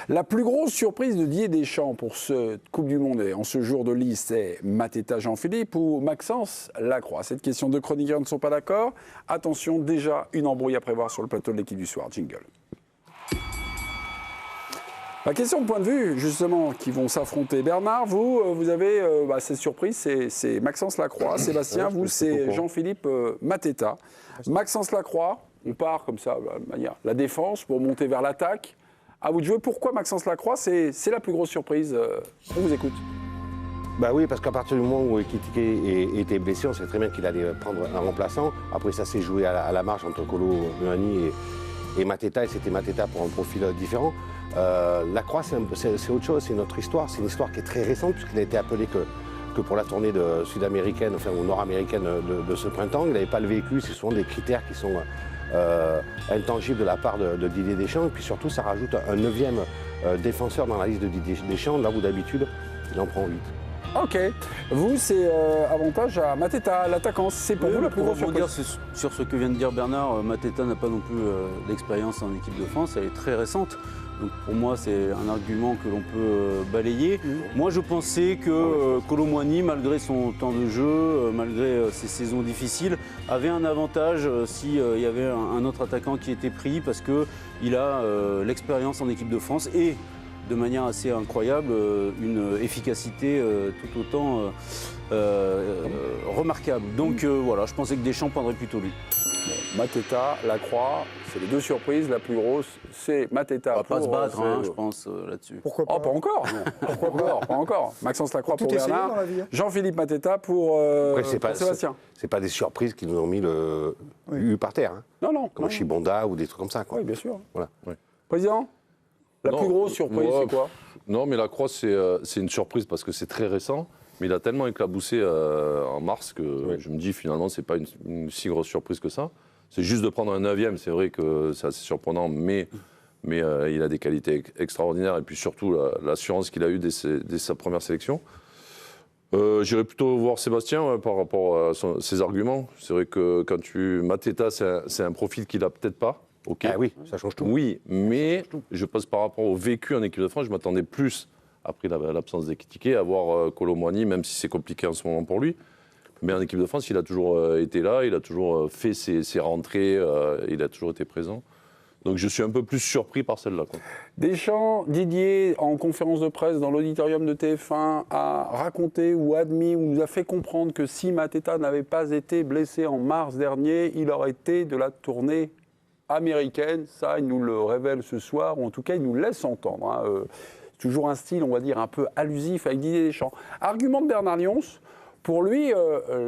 La plus grosse surprise de Didier Deschamps pour cette Coupe du Monde et en ce jour de liste, c'est Mateta Jean-Philippe ou Maxence Lacroix. Cette question, de chroniqueurs ne sont pas d'accord. Attention, déjà une embrouille à prévoir sur le plateau de l'équipe du soir. Jingle. La question de point de vue, justement, qui vont s'affronter. Bernard, vous avez cette surprise, c'est Maxence Lacroix. Sébastien, vous, c'est Jean-Philippe Mateta. Maxence Lacroix, on part comme ça, de manière la défense pour monter vers l'attaque. À vous de jouer. Pourquoi Maxence Lacroix, c'est la plus grosse surprise? On vous écoute. Bah oui, parce qu'à partir du moment où Ekitike était blessé, on sait très bien qu'il allait prendre un remplaçant. Après, ça s'est joué à la marche entre Kolo Muani et Mateta, et c'était Mateta pour un profil différent. Lacroix, c'est autre chose, c'est notre histoire. C'est une histoire qui est très récente, puisqu'il n'a été appelé que pour la tournée sud-américaine, enfin, ou nord-américaine de ce printemps. Il n'avait pas le vécu, c'est souvent des critères qui sont intangibles de la part de Didier Deschamps. Et puis surtout, ça rajoute un 9e défenseur dans la liste de Didier Deschamps, là où d'habitude, il en prend 8. Ok. Vous, c'est avantage à Mateta, l'attaquant. C'est pour vous la plus grosse surprise. Sur ce que vient de dire Bernard, Mateta n'a pas non plus d'expérience en équipe de France, elle est très récente. Donc pour moi, c'est un argument que l'on peut balayer. Moi, je pensais que Kolo Muani, malgré son temps de jeu, malgré ses saisons difficiles, avait un avantage s'il y avait un autre attaquant qui était pris, parce qu'il a l'expérience en équipe de France et, de manière assez incroyable, une efficacité tout autant remarquable. Donc voilà, je pensais que Deschamps prendrait plutôt lui. Mateta, Lacroix, c'est les deux surprises. La plus grosse, c'est Mateta. On va pas se battre, je pense, là-dessus. Pourquoi pas? Oh, pas encore. Pourquoi pas encore. Maxence Lacroix pour Bernard. Jean-Philippe Mateta pour Sébastien. C'est pas des surprises qui nous ont mis le U par terre. Hein. Non. Comme Chibonda ou des trucs comme ça. Quoi. Oui, bien sûr. Voilà. Président, la plus grosse surprise, c'est quoi? Non, mais Lacroix, c'est une surprise parce que c'est très récent. Mais il a tellement éclaboussé en mars que je me dis finalement, c'est pas une si grosse surprise que ça. C'est juste de prendre un 9e, c'est vrai que c'est assez surprenant, mais il a des qualités extraordinaires et puis surtout l'assurance qu'il a eue dès sa première sélection. J'irais plutôt voir Sébastien par rapport à ses arguments. C'est vrai que Mateta, c'est un profil qu'il a peut-être pas. Okay. Ah oui, ça change tout. Oui, mais je pense par rapport au vécu en équipe de France, je m'attendais plus, après l'absence d'Ekitike, à voir Kolo Muani, même si c'est compliqué en ce moment pour lui. Mais en équipe de France, il a toujours été là, il a toujours fait ses rentrées, il a toujours été présent. Donc je suis un peu plus surpris par celle-là. Deschamps, Didier, en conférence de presse dans l'auditorium de TF1, a raconté ou admis ou nous a fait comprendre que si Mateta n'avait pas été blessé en mars dernier, il aurait été de la tournée américaine. Ça, il nous le révèle ce soir, ou en tout cas, il nous laisse entendre. Hein. Toujours un style, on va dire, un peu allusif avec Didier Deschamps. Argument de Bernard Lyons, pour lui,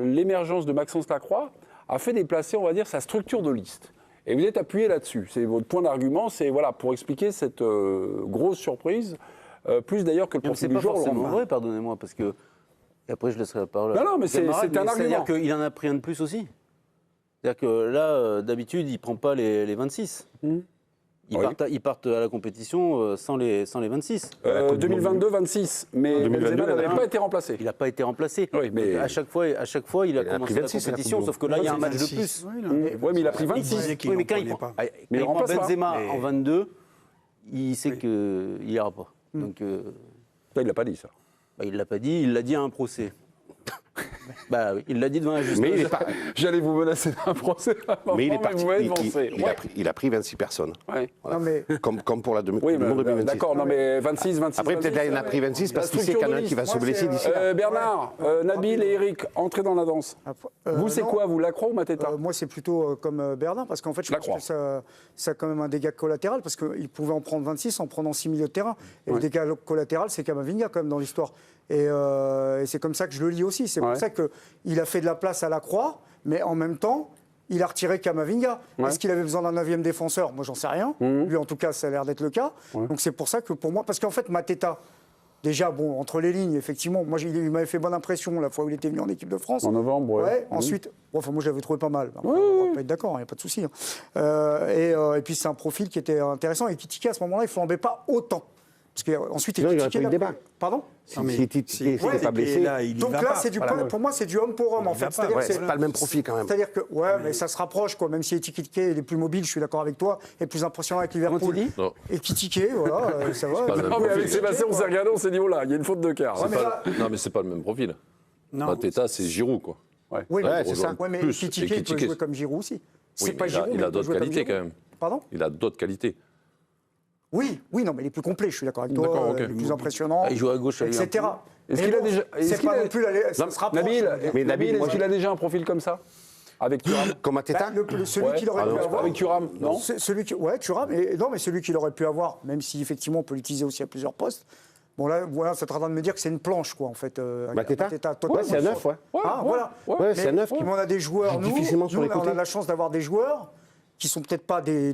l'émergence de Maxence Lacroix a fait déplacer, on va dire, sa structure de liste. Et vous êtes appuyé là-dessus. C'est votre point d'argument, c'est voilà, pour expliquer cette grosse surprise, plus d'ailleurs que le profil du jour. C'est pas forcément vrai, pardonnez-moi, parce que... Et après, je laisserai la parole. Non, mais c'est un argument. C'est-à-dire qu'il en a pris un de plus aussi. C'est-à-dire que là, d'habitude, il ne prend pas les 26. Ils partent à la compétition sans les 26. 2022-26, mais Benzema n'avait pas été remplacé. Il n'a pas été remplacé. Oui, mais à chaque fois, il a commencé la compétition, sauf que là, il y a un match de plus. Oui, mais il a pris 26. Oui, mais quand il prend Benzema en 22, il sait qu'il n'ira pas. Donc, ça, il ne l'a pas dit, ça. Il ne l'a pas dit, il l'a dit à un procès. Bah oui, il l'a dit devant la justice. Mais j'allais vous menacer d'un procès. Mais il est parti. Il a pris 26 personnes. Ouais. Voilà. Non, mais... comme pour la Monde 2026. D'accord, non mais 26. Après, peut-être là, il en a pris 26 parce qu'il sait qu'il y en a un qui va se blesser d'ici là. Bernard, Nabil et Eric, entrez dans la danse. Vous, c'est quoi, vous, Lacroix ou Mateta? Moi, c'est plutôt comme Bernard, parce qu'en fait, je pense que ça a quand même un dégât collatéral, parce qu'il pouvait en prendre 26 en prenant 6 milieux de terrain. Et le dégât collatéral, c'est Camavinga, quand même, dans l'histoire. Et c'est comme ça que je le lis aussi. C'est pour ça qu'il a fait de la place à Lacroix, mais en même temps, il a retiré Camavinga. Est-ce qu'il avait besoin d'un 9e défenseur? Moi, j'en sais rien. Lui, en tout cas, ça a l'air d'être le cas. Donc c'est pour ça que pour moi... Parce qu'en fait, Mateta, déjà, bon, entre les lignes, effectivement, moi, il m'avait fait bonne impression la fois où il était venu en équipe de France. En novembre, Ensuite, moi, je l'avais trouvé pas mal. On va pas être d'accord, il n'y a pas de souci. Et puis, c'est un profil qui était intéressant. Et Ekitike, à ce moment-là, il ne flambait pas autant Parce qu'ensuite, il Sinon, est il n'y aurait critiqué. pas eu de débat. Pardon Si s'il n'était pas blessé. Donc là, pour moi, c'est du homme pour homme, en fait. C'est-à-dire que C'est pas le même profil quand même. C'est-à-dire que, mais ça se rapproche, quoi. Même si Ekitike est plus mobile, je suis d'accord avec toi, est plus impressionnant avec Liverpool. Non. Ekitike, voilà, ça va. pas le même Non, mais avec profil. Sébastien, on s'est regardé, on s'est dit, oh là, il y a une faute de quart. Ouais, mais là- Non, mais c'est pas le même profil. Non. Mateta, c'est Giroud, quoi. Oui, Ouais, c'est ça. Ouais, mais Plus, Ekitike, il peut Ekitike. jouer comme Giroud aussi. Oui, C'est pas mais Giroud, il mais a peut d'autres jouer comme qualités, quand Giroud. même. Pardon? Il a d'autres qualités. Oui, non, mais il est plus complet, je suis d'accord avec toi. D'accord, ok. Il est plus impressionnant. Ah, il joue à gauche, à etc. Est-ce Mais qu'il a bon, déjà- est-ce c'est qu'il pas a- non plus ça se rapproche. Nabil, Mais Nabil, est-ce moi, qu'il a déjà un profil comme ça avec Thuram? Comme Mateta Celui qu'il aurait pu avoir. Avec Thuram, non? Thuram, mais celui qu'il aurait pu avoir, même si effectivement on peut l'utiliser aussi à plusieurs postes. Bon là, voilà, c'est en train de me dire que c'est une planche, quoi, en fait. Mateta totalement. Ouais, c'est un neuf, ouais. Ah, voilà. Ouais, c'est un neuf. Mais on a des joueurs, nous, Difficilement sur les on a côtés. la chance d'avoir des joueurs qui sont peut-être pas des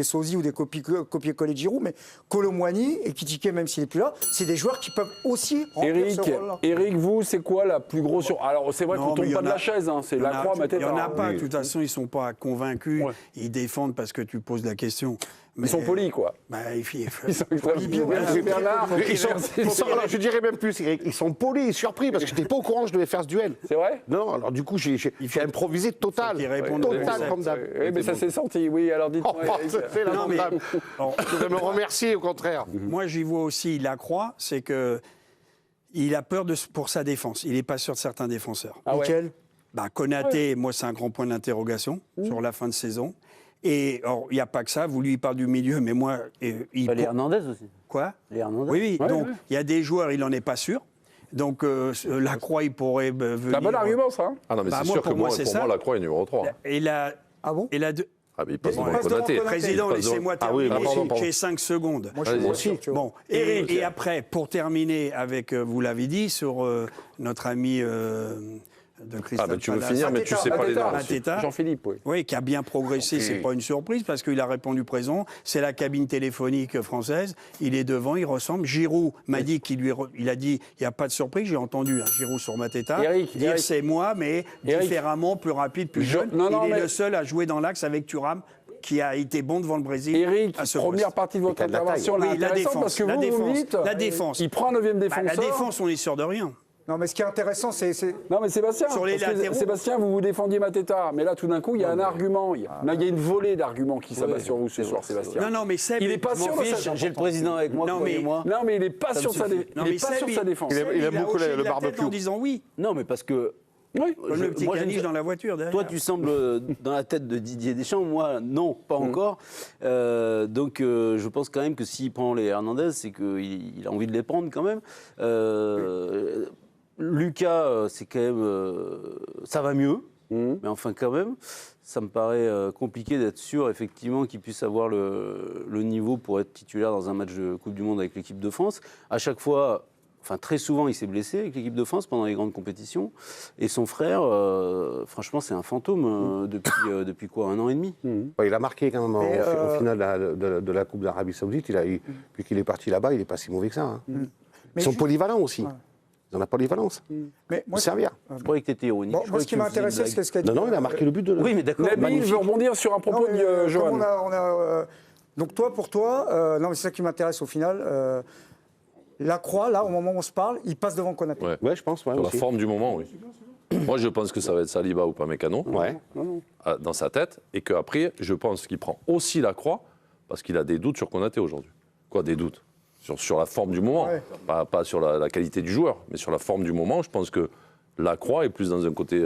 sosies ou des copier-coller de Giroud, mais Kolo Muani et Ekitike, même s'il n'est plus là, c'est des joueurs qui peuvent aussi remplir ce rôle-là. Eric, vous, c'est quoi la plus grosse Alors, c'est vrai qu'on Non, mais tombe il y pas en de a- la chaise, hein, c'est Il y en la a- croix, Il n'y Mateta. en a hein. pas, de toute façon, ils ne sont pas convaincus. Ouais. Ils défendent parce que tu poses la question. Ils sont polis, quoi. Bah, Ils sont extrêmement Merci, Bernard. Alors, je dirais même plus, ils sont polis et surpris parce que je n'étais pas au courant que je devais faire ce duel. C'est vrai? Non, alors du coup, j'ai improvisé total. qu'il réponde Total au concept. comme d'hab. Oui, mais ça s'est senti, oui, alors dites-moi. Oh, c'est Non, mais- lamentable. Je vais me remercier, au contraire. Moi, j'y vois aussi Lacroix, c'est que il a peur pour sa défense. Il n'est pas sûr de certains défenseurs. Ah ouais. Nickel. Bah, Konaté, moi, c'est un grand point d'interrogation sur la fin de saison. Et il n'y a pas que ça. Vous lui parlez du milieu, mais moi, il Les Hernandez aussi. quoi? Les Hernandez. Oui. Ouais, Donc, ouais. il y a des joueurs, il n'en est pas sûr. Donc, Lacroix, il pourrait venir. C'est un bon argument, ça. hein. Ah non, mais Bah, c'est moi, sûr que pour moi, moi, c'est pour ça. moi, la croix est numéro 3. Et la, Ah bon? et la deux. Ah, mais il passe Il devant passe devant Konaté. Konaté. Président, Il passe laissez-moi devant- Ah oui, terminer. pardon. J'ai 5 secondes. Moi, je suis Vas-y. pas sûr, tu vois. Bon, et après, pour terminer avec, vous l'avez dit, sur notre ami de Crystal Ah, mais tu veux Palace, finir, mais tu sais pas les noms. Mateta. Jean-Philippe, oui. Oui, qui a bien progressé, c'est pas une surprise parce qu'il a répondu présent. C'est la cabine téléphonique française. Il est devant, il ressemble. Giroud m'a dit il a dit il n'y a pas de surprise. J'ai entendu Giroud sur Mateta Eric, dire Eric. c'est moi, mais Eric. différemment, plus rapide, plus jeune. Non, non, il est mais- le seul à jouer dans l'axe avec Thuram, qui a été bon devant le Brésil. Eric, à ce première poste. partie de votre Et qui a de la taille. intervention, là, Oui, la intéressante, défense, parce que la vous, vous défense, dites, la défense. il prend un 9e Bah, défenseur. la défense, on est sûr de rien. Non, mais ce qui est intéressant, c'est. Non, mais Sébastien, Sur les parce que latéraux. Sébastien, vous défendiez Mateta, mais là, tout d'un coup, il y a un argument. Il y a une volée d'arguments qui s'abat sur vous ce soir, Sébastien. Non, non, mais Seb, Il est pas je m'en sûr de fiche. ça. J'ai le président avec moi, Non, mais- croyez-moi. Non, mais il n'est pas Ça sur me sa suffit. défense. Non, Il mais n'est pas Seb, sur sa défense. il aime a beaucoup hoché le la tête barbecue. en disant oui. Non, mais parce que Oui. Comme le petit moi, caniche j'aime- dans la voiture derrière. toi, tu sembles dans la tête de Didier Deschamps. Moi, non, pas encore. Donc, je pense quand même que s'il prend les Hernandez, c'est qu'il a envie de les prendre quand même. Lucas, c'est quand même. Ça va mieux. Mais enfin, quand même, ça me paraît compliqué d'être sûr, effectivement, qu'il puisse avoir le niveau pour être titulaire dans un match de Coupe du Monde avec l'équipe de France. À chaque fois, enfin, très souvent, il s'est blessé avec l'équipe de France pendant les grandes compétitions. Et son frère, franchement, c'est un fantôme depuis quoi, 1 an et demi. Ouais, il a marqué quand même au final de la Coupe d'Arabie Saoudite. Puis qu'il est parti là-bas, il n'est pas si mauvais que ça. hein. Ils sont polyvalents aussi. Ils ont la polyvalence. Mais Pour moi, servir. Je croyais que tu étais ironique. bon, Je moi, croyais ce qui que m'a tu faisais une intéressé, c'est blague. ce qu'a dit. Non, il a marqué le but de Oui, mais d'accord. Nabil veut rebondir sur un propos Non, mais, de Johan. comme on a, donc pour toi, non, mais c'est ça qui m'intéresse au final. Lacroix, là, au moment où on se parle, il passe devant Konaté. Ouais. Ouais, je pense. Ouais, Sur la aussi. forme du moment, oui. Moi, je pense que ça va être Saliba ou Pamecano Ouais. dans sa tête. Et qu'après, je pense qu'il prend aussi la croix parce qu'il a des doutes sur Konaté aujourd'hui. Quoi, des doutes sur la forme du moment. Ouais. Pas sur la qualité du joueur, mais sur la forme du moment. Je pense que la croix est plus dans un côté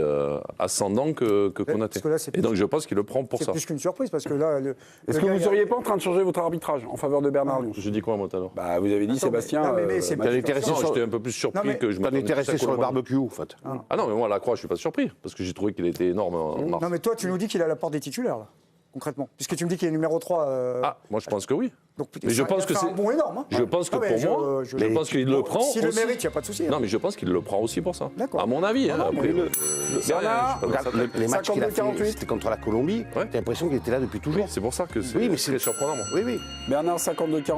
ascendant que Konaté. parce que là, c'est Et donc, plus- je pense qu'il le prend pour C'est ça. plus qu'une surprise parce que là. Est-ce que vous ne seriez pas en train de changer votre arbitrage en faveur de Bernard Lyon? Je dis quoi, moi, tout à l'heure? Bah, vous avez dit Attends, Sébastien. mais- non, mais c'est Mathieu pas- T'es intéressé Non, sur, j'étais un peu plus surpris Non, mais que je t'en m'attendais étais resté plus à sur le Colomani. barbecue, en fait. Ah non, mais moi, la croix, je suis pas surpris parce que j'ai trouvé qu'il était énorme en mars. Non, mais toi, tu nous dis qu'il a la porte des titulaires, là, concrètement. Puisque tu me dis qu'il est numéro 3. Ah, moi, je pense que oui. Donc, mais je il a pense que fait c'est. un bon énorme. Hein. Je pense que Non, mais pour moi, je pense qu'il le prend. S'il le aussi. mérite, il n'y a pas de souci. hein. Non, mais je pense qu'il le prend aussi pour ça. D'accord. À mon avis. Hein, Non, après, mais je sais rien, Bernard, je suis pas dans sa Regarde, tête. les matchs qu'il a fait, 52-48. c'était contre la Colombie. Ouais. T'as l'impression qu'il était là depuis toujours. C'est pour ça que c'est Oui, mais très c'est surprenant. moi. Oui, oui. Bernard, 52-48.